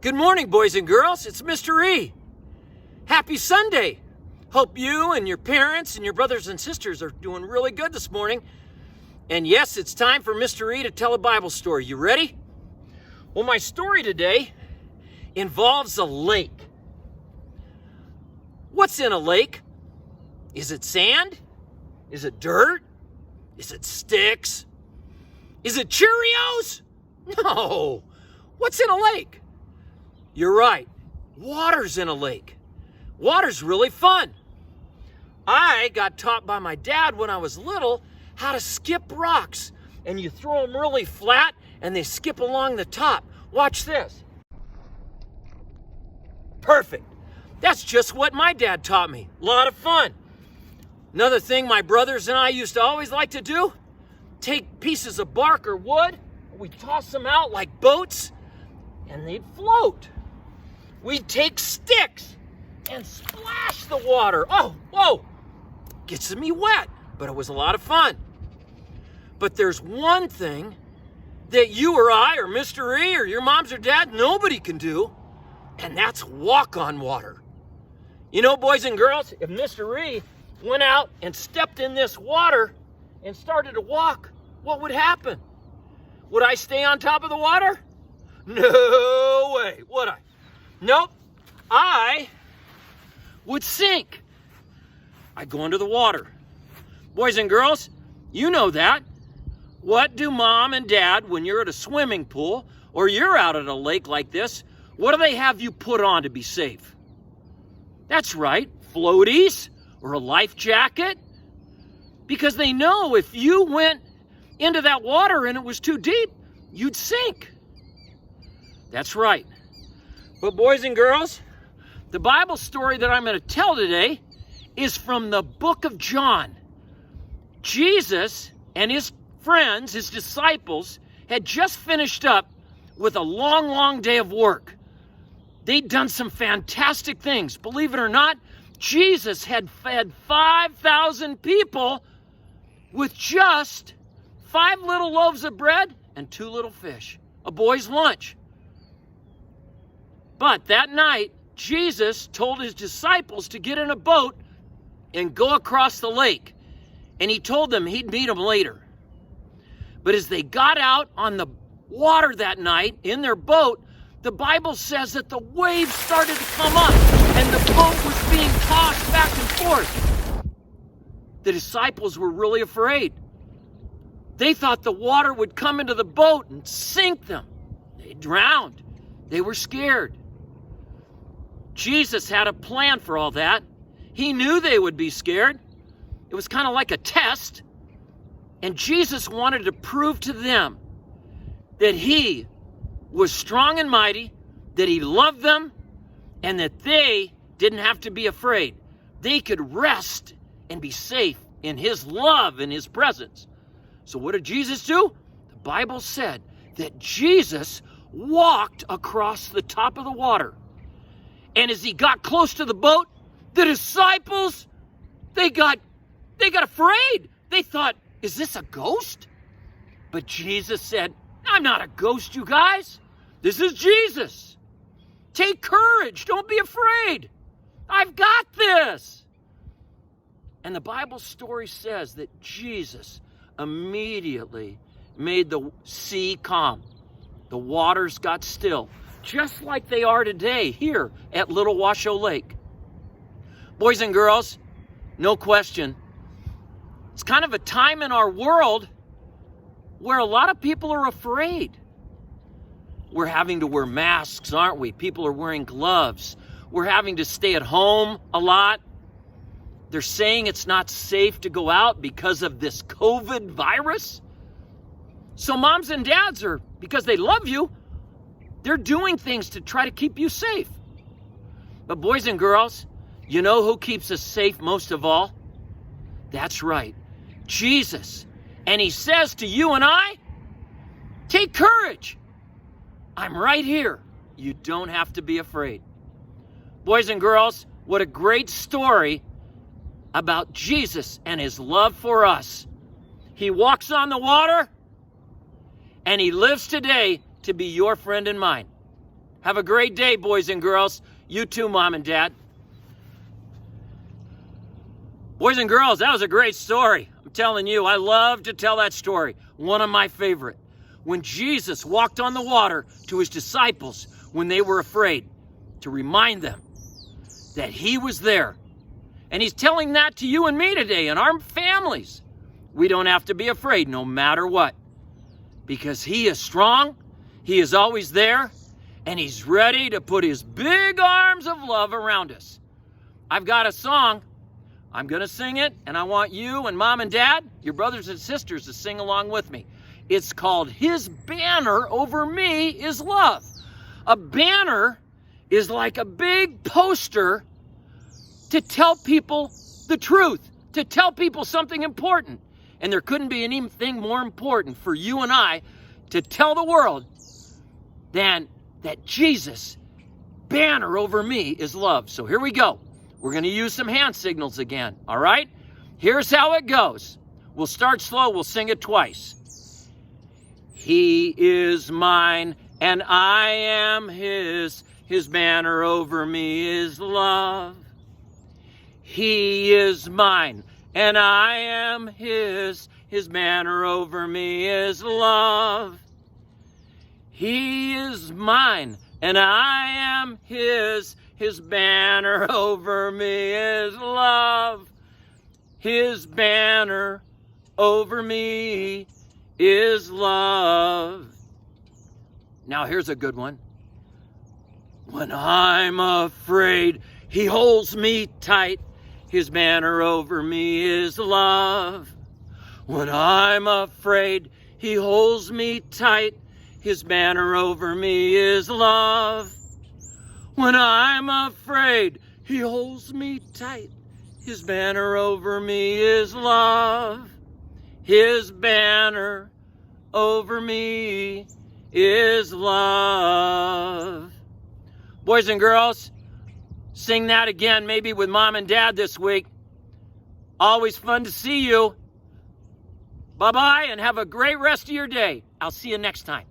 Good morning, boys and girls. It's Mr. E. Happy Sunday. Hope you and your parents and your brothers and sisters are doing really good this morning. And yes, it's time for Mr. E to tell a Bible story. You ready? Well, my story today involves a lake. What's in a lake? Is it sand? Is it dirt? Is it sticks? Is it Cheerios? No. What's in a lake? You're right. Water's in a lake. Water's really fun. I got taught by my dad when I was little how to skip rocks. And you throw them really flat and they skip along the top. Watch this. Perfect. That's just what my dad taught me. A lot of fun. Another thing my brothers and I used to always like to do, take pieces of bark or wood, we toss them out like boats, and they'd float. We'd take sticks and splash the water. Oh, whoa, gets me wet, but it was a lot of fun. But there's one thing that you or I or Mr. E or your moms or dad, nobody can do, and that's walk on water. You know, boys and girls, if Mr. E went out and stepped in this water and started to walk, what would happen? Would I stay on top of the water? No way, would I? Nope, I would sink. I'd go under the water. Boys and girls, you know that. What do mom and dad, when you're at a swimming pool or you're out at a lake like this, what do they have you put on to be safe? That's right, floaties or a life jacket. Because they know if you went into that water and it was too deep, you'd sink. That's right. But boys and girls, the Bible story that I'm going to tell today is from the book of John. Jesus and his friends, his disciples, had just finished up with a long, long day of work. They'd done some fantastic things. Believe it or not, Jesus had fed 5,000 people with just 5 little loaves of bread and 2 little fish, a boy's lunch. But that night, Jesus told his disciples to get in a boat and go across the lake. And he told them he'd meet them later. But as they got out on the water that night in their boat, the Bible says that the waves started to come up and the boat was being tossed back and forth. The disciples were really afraid. They thought the water would come into the boat and sink them. They drowned. They were scared. Jesus had a plan for all that. He knew they would be scared. It was kind of like a test. And Jesus wanted to prove to them that he was strong and mighty, that he loved them, and that they didn't have to be afraid. They could rest and be safe in his love and his presence. So what did Jesus do? The Bible said that Jesus walked across the top of the water. And as he got close to the boat, the disciples, they got afraid. They thought, is this a ghost? But Jesus said, I'm not a ghost, you guys. This is Jesus. Take courage. Don't be afraid. I've got this. And the Bible story says that Jesus immediately made the sea calm. The waters got still, just like they are today here at Little Washoe Lake. Boys and girls, no question, it's kind of a time in our world where a lot of people are afraid. We're having to wear masks, aren't we? People are wearing gloves. We're having to stay at home a lot. They're saying it's not safe to go out because of this COVID virus. So moms and dads are, because they love you, they're doing things to try to keep you safe. But boys and girls, you know who keeps us safe most of all? That's right, Jesus. And he says to you and I, take courage. I'm right here. You don't have to be afraid. Boys and girls, what a great story about Jesus and his love for us. He walks on the water, and he lives today to be your friend and mine. Have a great day, boys and girls. You too, Mom and Dad. Boys and girls, that was a great story. I'm telling you, I love to tell that story. One of my favorite. When Jesus walked on the water to his disciples when they were afraid, to remind them that he was there. And he's telling that to you and me today and our families. We don't have to be afraid no matter what, because he is strong, he is always there, and he's ready to put his big arms of love around us. I've got a song. I'm going to sing it, and I want you and Mom and Dad, your brothers and sisters, to sing along with me. It's called His Banner Over Me is Love. A banner is like a big poster to tell people the truth, to tell people something important. And there couldn't be anything more important for you and I to tell the world than that Jesus' banner over me is love. So here we go. We're going to use some hand signals again, all right? Here's how it goes. We'll start slow. We'll sing it twice. He is mine and I am his. His banner over me is love. He is mine and I am his. His banner over me is love. He is mine and I am his. His banner over me is love. His banner over me is love. Now here's a good one. When I'm afraid, he holds me tight. His banner over me is love. When I'm afraid, he holds me tight. His banner over me is love. When I'm afraid, he holds me tight. His banner over me is love. His banner over me is love. Boys and girls, sing that again, maybe with Mom and Dad this week. Always fun to see you. Bye-bye, and have a great rest of your day. I'll see you next time.